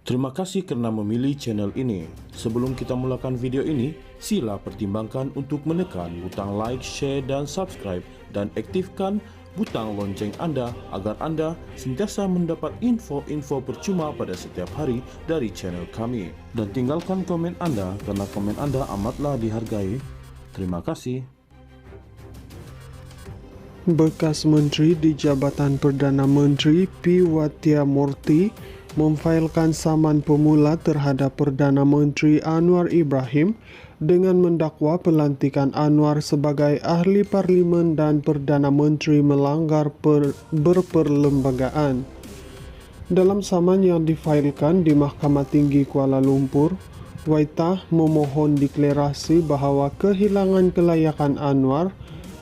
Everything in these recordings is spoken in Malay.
Terima kasih karena memilih channel ini. Sebelum kita mulakan video ini, sila pertimbangkan untuk menekan butang like, share dan subscribe dan aktifkan butang lonceng Anda agar Anda sentiasa mendapat info-info percuma pada setiap hari dari channel kami. Dan tinggalkan komen Anda karena komen Anda amatlah dihargai. Terima kasih. Bekas Menteri di Jabatan Perdana Menteri P. Wathiamurthy memfailkan saman pemula terhadap Perdana Menteri Anwar Ibrahim dengan mendakwa pelantikan Anwar sebagai ahli parlimen dan Perdana Menteri melanggar berperlembagaan. Dalam saman yang difailkan di Mahkamah Tinggi Kuala Lumpur, Waitah memohon deklarasi bahawa kehilangan kelayakan Anwar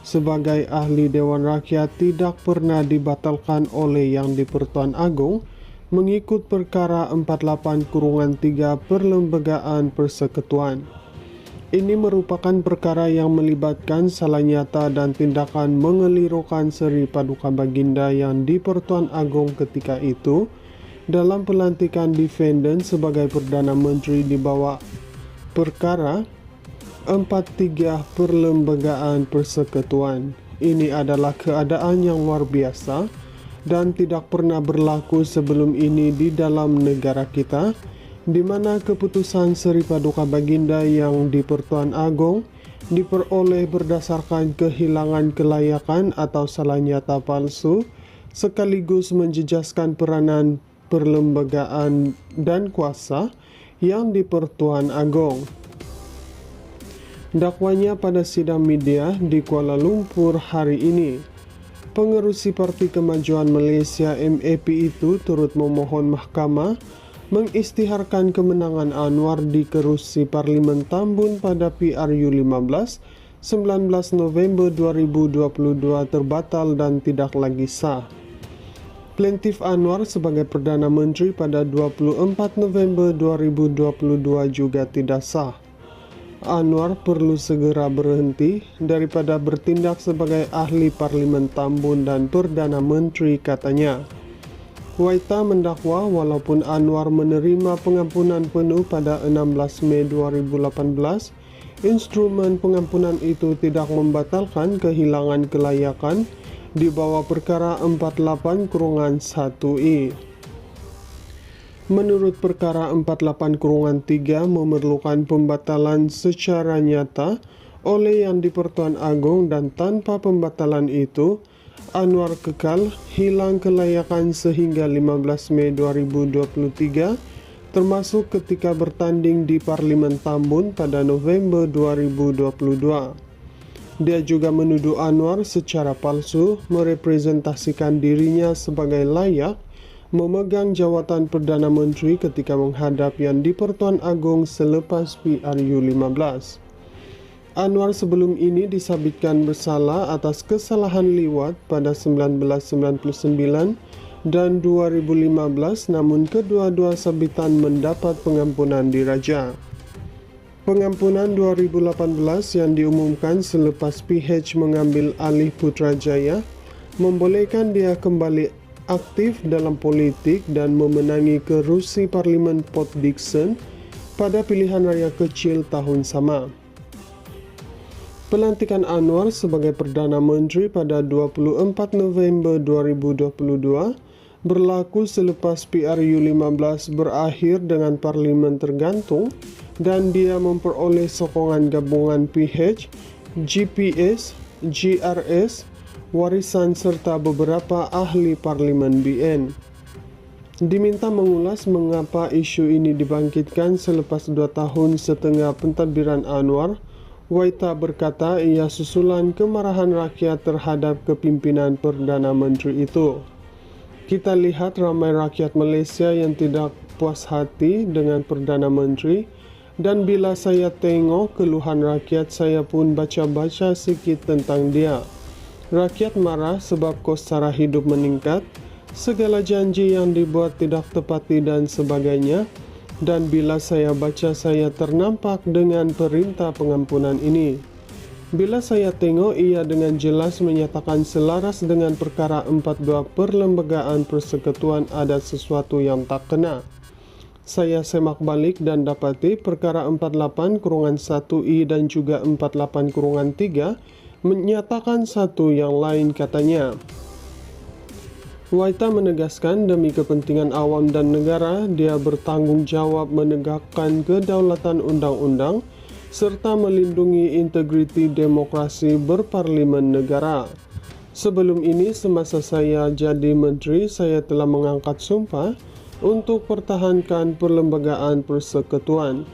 sebagai ahli Dewan Rakyat tidak pernah dibatalkan oleh Yang di-Pertuan Agong mengikut perkara 48/3 Perlembagaan Persekutuan. Ini merupakan perkara yang melibatkan salah nyata dan tindakan mengelirukan Seri Paduka Baginda Yang di-Pertuan Agong ketika itu dalam pelantikan defendant sebagai Perdana Menteri di bawah perkara 43 Perlembagaan Persekutuan. Ini adalah keadaan yang luar biasa dan tidak pernah berlaku sebelum ini di dalam negara kita, di mana keputusan Seri Paduka Baginda Yang di-Pertuan Agong diperoleh berdasarkan kehilangan kelayakan atau salah nyata palsu, sekaligus menjejaskan peranan perlembagaan dan kuasa Yang di-Pertuan Agong. Dakwanya pada sidang media di Kuala Lumpur hari ini. Pengerusi Parti Kemajuan Malaysia MAP itu turut memohon mahkamah mengisytiharkan kemenangan Anwar di kerusi Parlimen Tambun pada PRU 15 19 November 2022 terbatal dan tidak lagi sah. Plaintiff Anwar sebagai Perdana Menteri pada 24 November 2022 juga tidak sah. Anwar perlu segera berhenti daripada bertindak sebagai ahli Parlimen Tambun dan Perdana Menteri, katanya. Waitah mendakwa walaupun Anwar menerima pengampunan penuh pada 16 Mei 2018, instrumen pengampunan itu tidak membatalkan kehilangan kelayakan di bawah perkara 48/1I. Menurut perkara 48/3 memerlukan pembatalan secara nyata oleh Yang di-Pertuan Agong, dan tanpa pembatalan itu Anwar kekal hilang kelayakan sehingga 15 Mei 2023, termasuk ketika bertanding di Parlimen Tambun pada November 2022. Dia juga menuduh Anwar secara palsu merepresentasikan dirinya sebagai layak memegang jawatan Perdana Menteri ketika menghadap Yang di-Pertuan Agong selepas PRU 15. Anwar sebelum ini disabitkan bersalah atas kesalahan liwat pada 1999 dan 2015, namun kedua-dua sabitan mendapat pengampunan diraja. Pengampunan 2018 yang diumumkan selepas PH mengambil alih Putrajaya membolehkan dia kembali aktif dalam politik dan memenangi kerusi Parlimen Port Dickson pada pilihan raya kecil tahun sama. Pelantikan Anwar sebagai Perdana Menteri pada 24 November 2022 berlaku selepas PRU 15 berakhir dengan Parlimen tergantung dan dia memperoleh sokongan gabungan PH, GPS, GRS, warisan serta beberapa ahli Parlimen BN. Diminta mengulas mengapa isu ini dibangkitkan selepas 2 tahun setengah pentadbiran Anwar, Waitah berkata ia susulan kemarahan rakyat terhadap kepimpinan Perdana Menteri itu. Kita lihat ramai rakyat Malaysia yang tidak puas hati dengan Perdana Menteri, dan bila saya tengok keluhan rakyat, saya pun baca-baca sikit tentang dia. Rakyat marah sebab kos sara hidup meningkat, segala janji yang dibuat tidak tepati dan sebagainya. Dan bila saya baca, saya ternampak dengan perintah pengampunan ini. Bila saya tengok, ia dengan jelas menyatakan selaras dengan perkara 42 Perlembagaan Persekutuan ada sesuatu yang tak kena. Saya semak balik dan dapati perkara 48-1I dan juga 48-3 menyatakan satu yang lain katanya. Waitah menegaskan demi kepentingan awam dan negara, dia bertanggung jawab menegakkan kedaulatan undang-undang serta melindungi integriti demokrasi berparlimen negara. Sebelum ini, semasa saya jadi menteri, saya telah mengangkat sumpah untuk pertahankan perlembagaan persekutuan.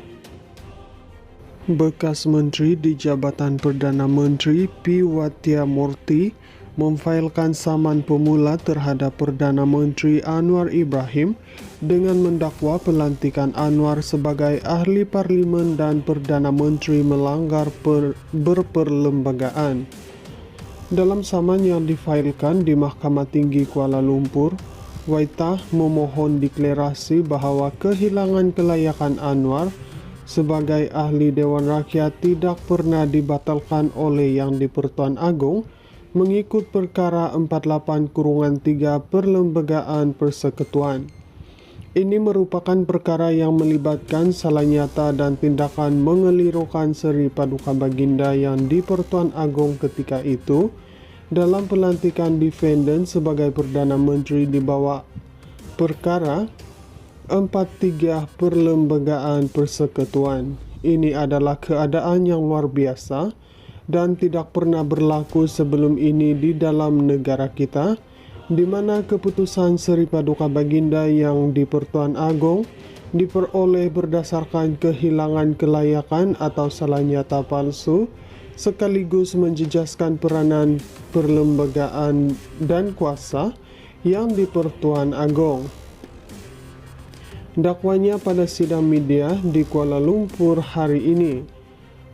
Bekas Menteri di Jabatan Perdana Menteri P. Wathiamurthy memfailkan saman pemula terhadap Perdana Menteri Anwar Ibrahim dengan mendakwa pelantikan Anwar sebagai ahli parlimen dan Perdana Menteri melanggar berperlembagaan. Dalam saman yang difailkan di Mahkamah Tinggi Kuala Lumpur, Waitah memohon deklarasi bahwa kehilangan kelayakan Anwar sebagai ahli Dewan Rakyat tidak pernah dibatalkan oleh Yang di-Pertuan Agong mengikut perkara 48-3 Perlembagaan Persekutuan. Ini merupakan perkara yang melibatkan salah nyata dan tindakan mengelirukan Seri Paduka Baginda Yang di-Pertuan Agong ketika itu dalam pelantikan defendant sebagai Perdana Menteri di bawah perkara 43 Perlembagaan Persekutuan. Ini adalah keadaan yang luar biasa dan tidak pernah berlaku sebelum ini di dalam negara kita, di mana keputusan Seri Paduka Baginda Yang di-Pertuan Agong diperoleh berdasarkan kehilangan kelayakan atau salah nyata palsu, sekaligus menjejaskan peranan perlembagaan dan kuasa Yang di-Pertuan Agong. Dakwanya pada sidang media di Kuala Lumpur hari ini,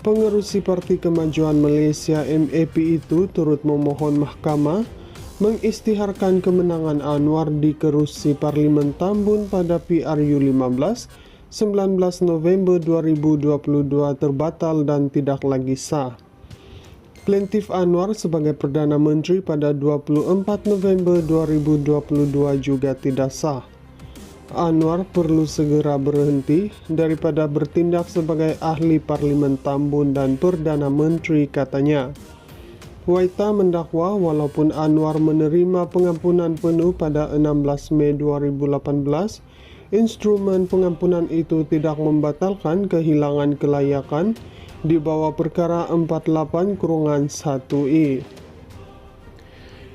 pengerusi Parti Kemajuan Malaysia MAP itu turut memohon mahkamah mengisytiharkan kemenangan Anwar di kerusi Parlimen Tambun pada PRU 15 19 November 2022 terbatal dan tidak lagi sah. Plaintiff Anwar sebagai Perdana Menteri pada 24 November 2022 juga tidak sah. Anwar perlu segera berhenti daripada bertindak sebagai ahli Parlimen Tambun dan Perdana Menteri, katanya. Waitah mendakwa walaupun Anwar menerima pengampunan penuh pada 16 Mei 2018, instrumen pengampunan itu tidak membatalkan kehilangan kelayakan di bawah perkara 48-1I.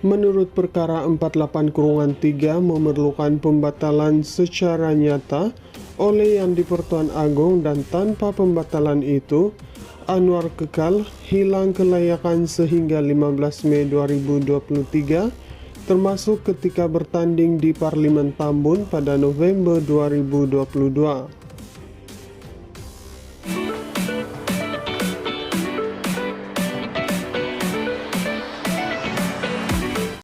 Menurut perkara 48-3 memerlukan pembatalan secara nyata oleh Yang di-Pertuan Agong, dan tanpa pembatalan itu Anwar kekal hilang kelayakan sehingga 15 Mei 2023, termasuk ketika bertanding di Parlimen Tambun pada November 2022.